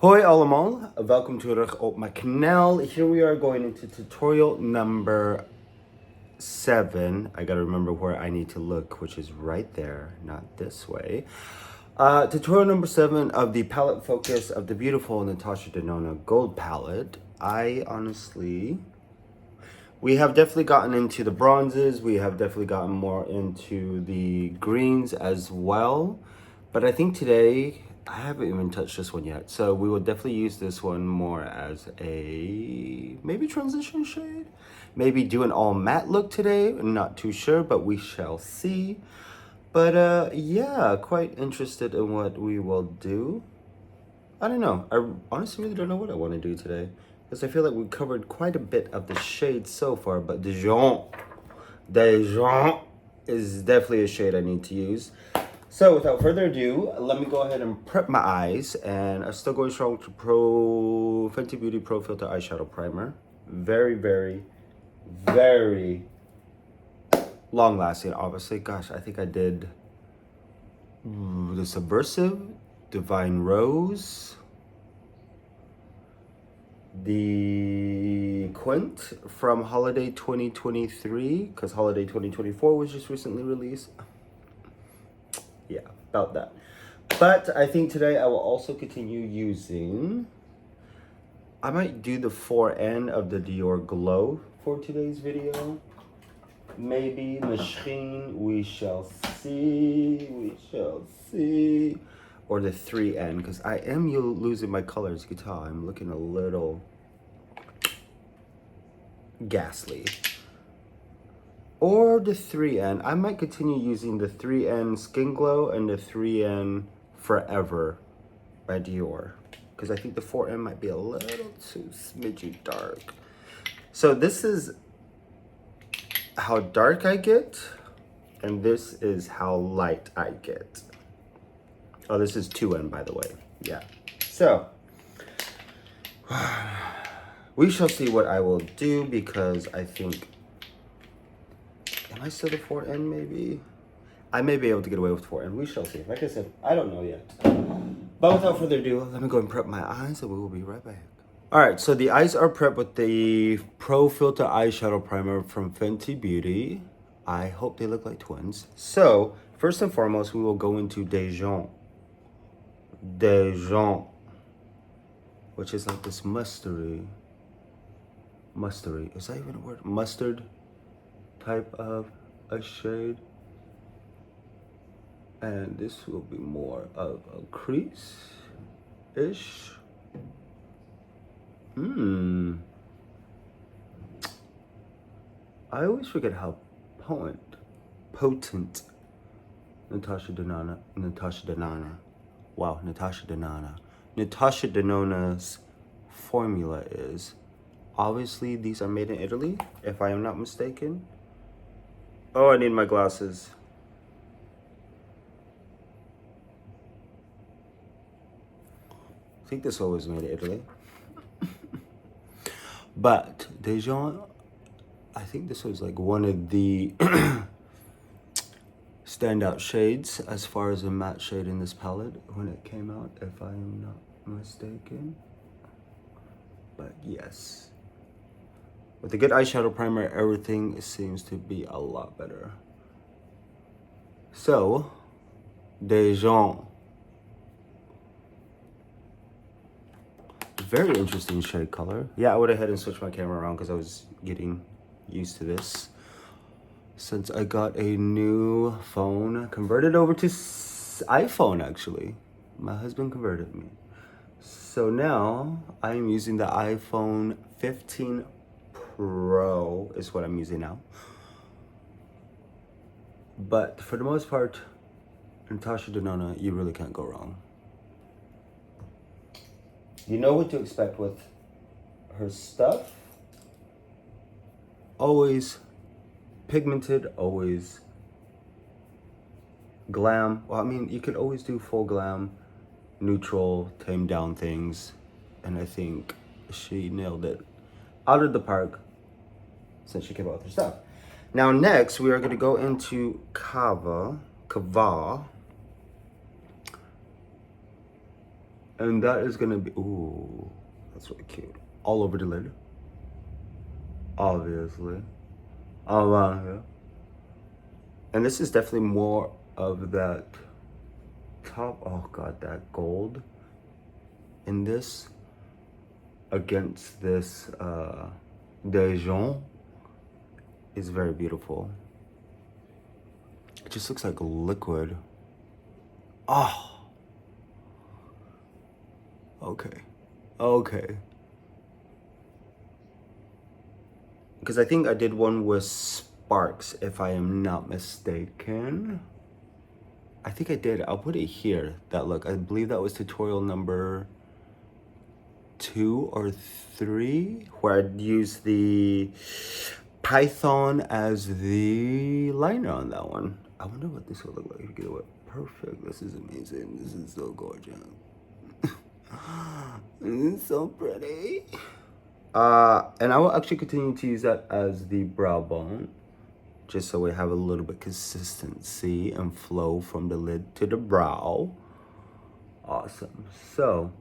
Hoi allemaal, welkom terug op mijn kanaal. Here we are going into tutorial number 7. I gotta remember where I need to look, which is right there, not this way. Tutorial number 7 of the palette focus of the beautiful Natasha Denona gold palette. We have definitely gotten into the bronzes. We have definitely gotten more into the greens as well. But I think today, I haven't even touched this one yet. So we will definitely use this one more as a maybe transition shade. Maybe do an all matte look today. I'm not too sure, but we shall see. But yeah, quite interested in what we will do. I don't know. I honestly really don't know what I want to do today. Because I feel like we covered quite a bit of the shades so far. But Dijon is definitely a shade I need to use. So without further ado, let me go ahead and prep my eyes. And I'm still going strong to Fenty Beauty Pro Filter Eyeshadow Primer. Very, very, very long lasting, obviously. Gosh, I think I did the Subversive, Divine Rose, the Quint from Holiday 2023, because Holiday 2024 was just recently released. Yeah, about that. But I think today I will also continue using, I might do the 4N of the Dior Glow for today's video. Maybe, Machine, we shall see, Or the 3N, because I am losing my color, as you can tell. I'm looking a little ghastly. Or the 3N. I might continue using the 3N Skin Glow and the 3N Forever by Dior. Because I think the 4N might be a little too smidgy dark. So this is how dark I get. And this is how light I get. Oh, this is 2N, by the way. Yeah. So, we shall see what I will do, because I think, am I still the 4N maybe? I may be able to get away with 4N. We shall see. Like I said, I don't know yet. But without further ado, let me go and prep my eyes and we will be right back. Alright, so the eyes are prepped with the Pro Filter Eyeshadow Primer from Fenty Beauty. I hope they look like twins. So, first and foremost, we will go into Dijon, which is like this mustardy, is that even a word? Mustard type of a shade. And this will be more of a crease-ish. I always forget how potent Natasha Denona's formula is. Obviously, these are made in Italy, if I am not mistaken. Oh, I need my glasses. I think this one was made in Italy. But Dijon, I think this was like one of the standout shades as far as a matte shade in this palette when it came out, if I am not mistaken. But yes, with a good eyeshadow primer, everything seems to be a lot better. So, Dijon. Very interesting shade color. Yeah, I went ahead and switched my camera around because I was getting used to this. Since I got a new phone, converted over to iPhone actually. My husband converted me. So now I'm using the iPhone 15 Pro is what I'm using now. But for the most part, Natasha Denona, you really can't go wrong. You know what to expect with her stuff. Always pigmented, always glam. Well, I mean, you could always do full glam, neutral, tame down things. And I think she nailed it out of the park since she came out with her stuff. Now, next, we are going to go into Kava. And that is gonna be, ooh, that's really cute. All over the lid, obviously. Around here. And this is definitely more of that top, oh God, that gold in this against this Dijon is very beautiful. It just looks like liquid. Oh, okay, okay. Because I think I did one with sparks, if I am not mistaken. I think I did. I'll put it here. That look, I believe that was tutorial number 2 or 3, where I'd use the Python as the liner on that one. I wonder what this will look like if you get it. Perfect. This is amazing. This is so gorgeous. This is so pretty. And I will actually continue to use that as the brow bone, just so we have a little bit consistency and flow from the lid to the brow. Awesome. So,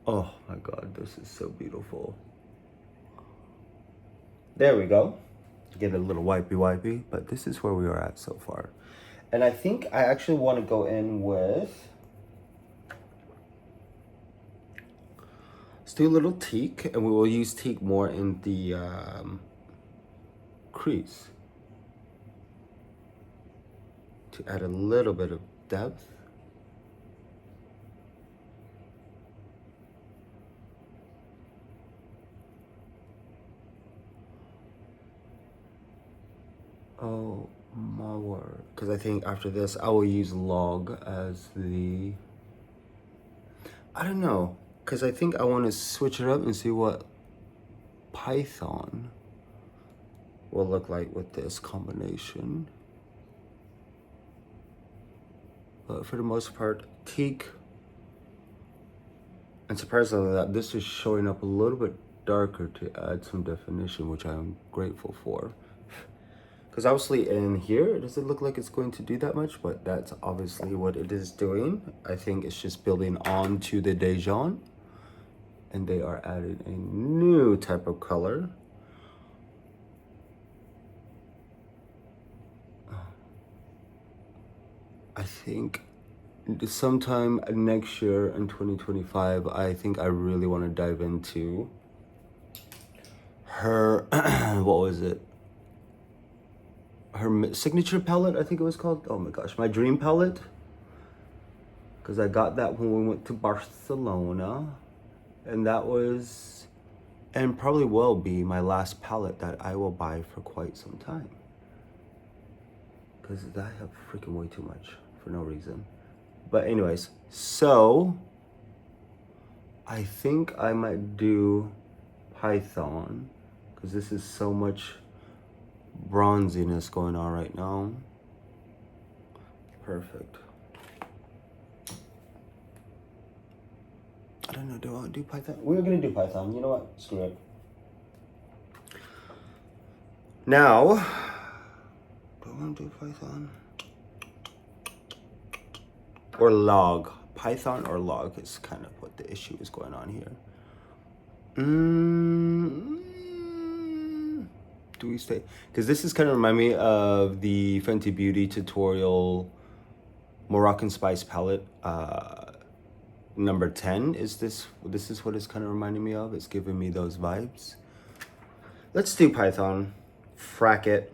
oh my God, this is so beautiful. There we go. Get a little wipey, but this is where we are at so far. And I think I actually want to go in with, let's do a little teak, and we will use teak more in the crease to add a little bit of depth. Oh my word. Because I think after this, I will use log as the, I don't know. Because I think I want to switch it up and see what Python will look like with this combination. But for the most part, teak. And surprisingly, that this is showing up a little bit darker to add some definition, which I'm grateful for. Because obviously in here, it doesn't look like it's going to do that much, but that's obviously what it is doing. I think it's just building on to the Dijon. And they are adding a new type of color. I think sometime next year in 2025, I think I really want to dive into her, what was it? Her signature palette, I think it was called. Oh my gosh, my dream palette. Because I got that when we went to Barcelona. And that was, and probably will be, my last palette that I will buy for quite some time. Because I have freaking way too much for no reason. But anyways, so I think I might do Python. Because this is so much bronziness going on right now. Perfect. I don't know, do I want to do Python? We're gonna do Python. You know what? Screw it. Now, do I want to do Python? Or log. Python or log is kind of what the issue is going on here. Do we stay? Because this is kind of remind me of the Fenty Beauty tutorial Moroccan Spice palette. Number 10 is this is what it's kind of reminding me of. It's giving me those vibes. Let's do Python. Frack it.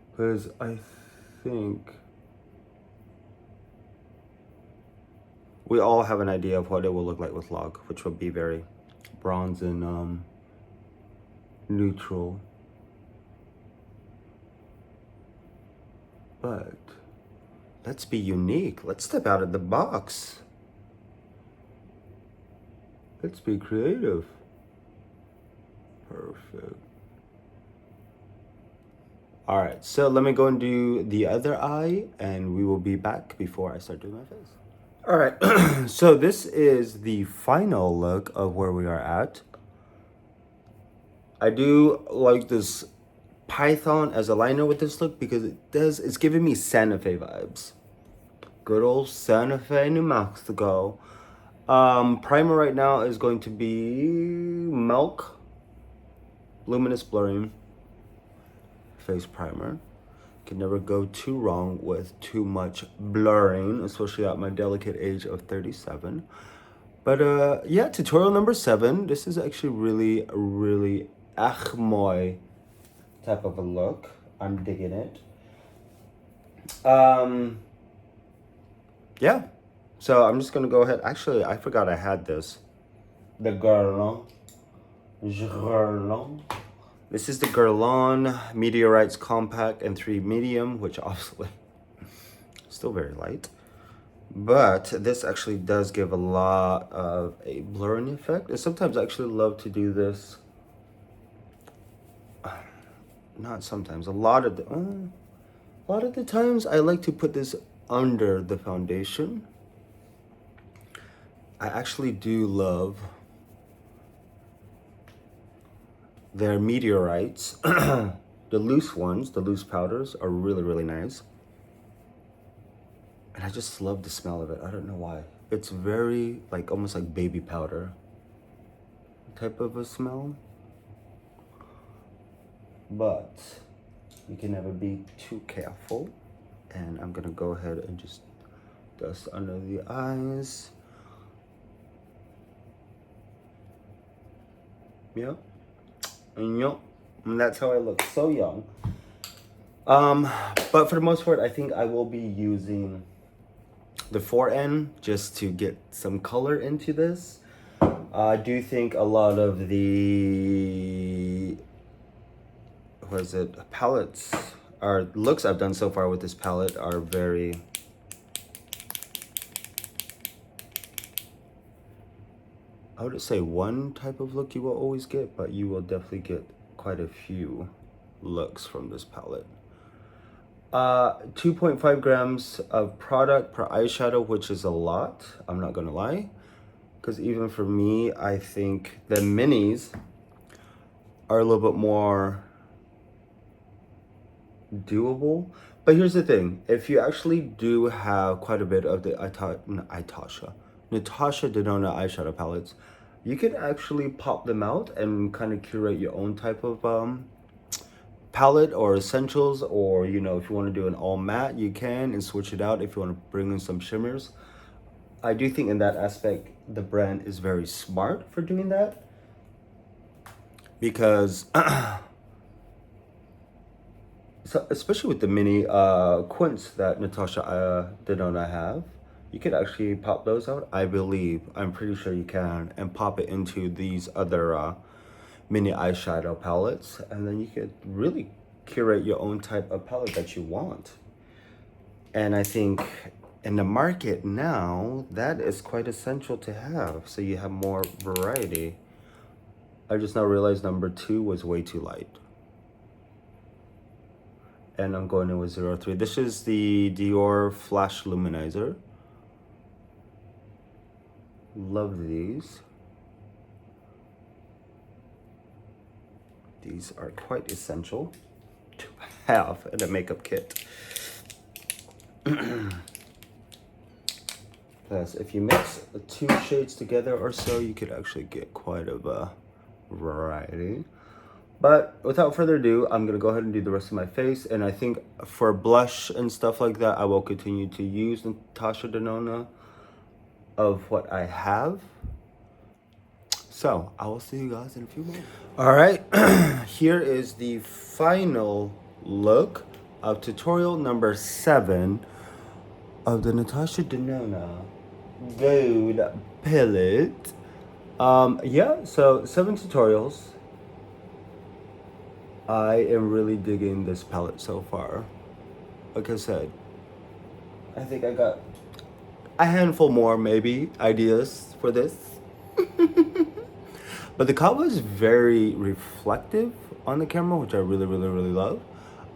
Because I think we all have an idea of what it will look like with log, which will be very bronze and neutral. But let's be unique. Let's step out of the box. Let's be creative. Perfect. All right, so let me go and do the other eye, and we will be back before I start doing my face. All right, so this is the final look of where we are at. I do like this Python as a liner with this look because it's giving me Santa Fe vibes. Good old Santa Fe, New Mexico. Primer right now is going to be Milk Luminous Blurring Face Primer. Can never go too wrong with too much blurring, especially at my delicate age of 37. But yeah, tutorial number 7. This is actually really achmoy type of a look. I'm digging it. Yeah. So I'm just gonna go ahead. Actually, I forgot I had this. The Guerlain. This is the Guerlain Meteorites Compact and 3 Medium, which obviously still very light. But this actually does give a lot of a blurring effect. And sometimes I actually love to do this. Not sometimes. A lot of the times I like to put this under the foundation. I actually do love their meteorites. The loose ones, the loose powders are really nice. And I just love the smell of it. I don't know why. It's very like almost like baby powder type of a smell. But you can never be too careful. And I'm gonna go ahead and just dust under the eyes. Yep. And yep. And that's how I look, so young. But for the most part, I think I will be using the 4N just to get some color into this. I do think a lot of the palettes or looks I've done so far with this palette are very I wouldn't say one type of look you will always get, but you will definitely get quite a few looks from this palette. 2.5 grams of product per eyeshadow, which is a lot, I'm not gonna lie. Because even for me, I think the minis are a little bit more doable. But here's the thing, if you actually do have quite a bit of the Natasha Denona eyeshadow palettes, you can actually pop them out and kind of curate your own type of palette or essentials, or you know, if you want to do an all matte, you can, and switch it out if you want to bring in some shimmers. I do think in that aspect the brand is very smart for doing that, because so especially with the mini quints that Natasha Denona have, you could actually pop those out. I'm pretty sure you can, and pop it into these other mini eyeshadow palettes, and then you could really curate your own type of palette that you want. And I think in the market now, that is quite essential to have, so you have more variety. I just now realized number 2 was way too light. And I'm going in with 03. This is the Dior Flash Luminizer. Love these. These are quite essential to have in a makeup kit. Plus, if you mix 2 shades together or so, you could actually get quite a variety. But without further ado, I'm gonna go ahead and do the rest of my face. And I think for blush and stuff like that, I will continue to use Natasha Denona of what I have. So I will see you guys in a few moments. All right, here is the final look of tutorial number 7 of the Natasha Denona Gold Palette. Yeah, so 7 tutorials. I am really digging this palette so far. Like I said, I think I got a handful more maybe ideas for this. But the color is very reflective on the camera, which I really love.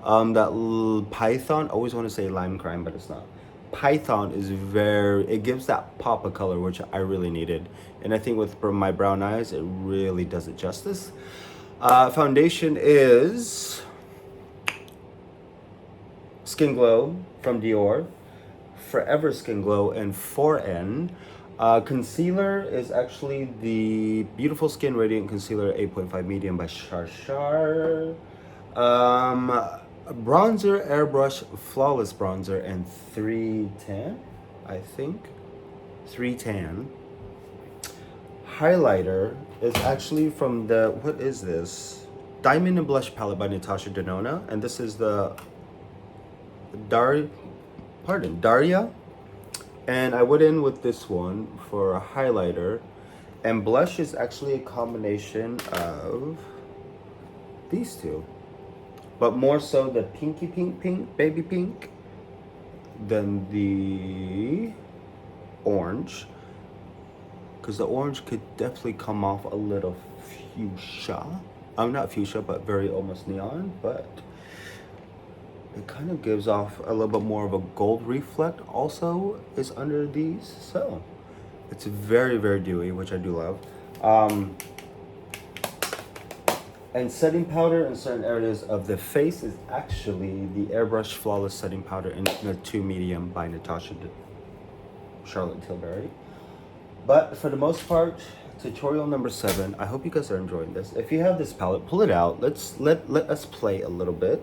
That Python, I always want to say lime crime, but it's not. Python is it gives that pop of color, which I really needed. And I think with my brown eyes, it really does it justice. Foundation is Skin Glow from Dior, Forever Skin Glow and 4N. Concealer is actually the Beautiful Skin Radiant Concealer 8.5 Medium by Char. Bronzer, Airbrush Flawless Bronzer and 310, I think. 310. Highlighter is actually from the, what is this? Diamond and Blush Palette by Natasha Denona. And this is the Daria. And I went in with this one for a highlighter. And blush is actually a combination of these two. But more so the pinky pink, baby pink, than the orange. Because the orange could definitely come off a little fuchsia. I'm not fuchsia, but very almost neon. But it kind of gives off a little bit more of a gold reflect also is under these. So it's very, very dewy, which I do love. And setting powder in certain areas of the face is actually the Airbrush Flawless Setting Powder in the 2 Medium by Natasha Charlotte Tilbury. But for the most part, tutorial number 7. I hope you guys are enjoying this. If you have this palette, pull it out. Let us play a little bit.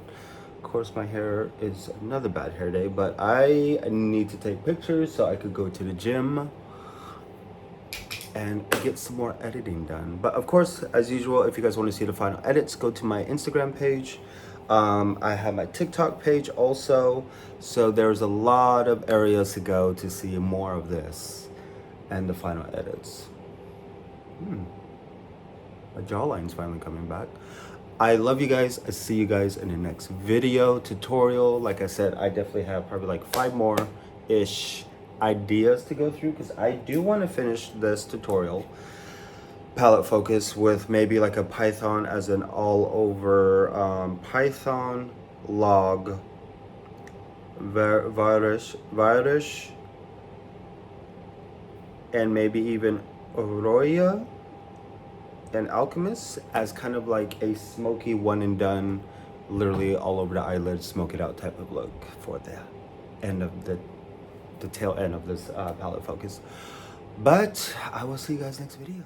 Of course, my hair is another bad hair day, but I need to take pictures so I could go to the gym and get some more editing done. But of course, as usual, if you guys want to see the final edits, go to my Instagram page. I have my TikTok page also. So there's a lot of areas to go to see more of this and the final edits. My jawline's finally coming back. I love you guys. I see you guys in the next video tutorial. Like I said, I definitely have probably like 5 more-ish ideas to go through because I do want to finish this tutorial palette focus with maybe like a Python as an all-over Python log virus and maybe even Aurora and Alchemist as kind of like a smoky one and done, literally all over the eyelid, smoke it out type of look for the end of the tail end of this palette focus. But I will see you guys next video.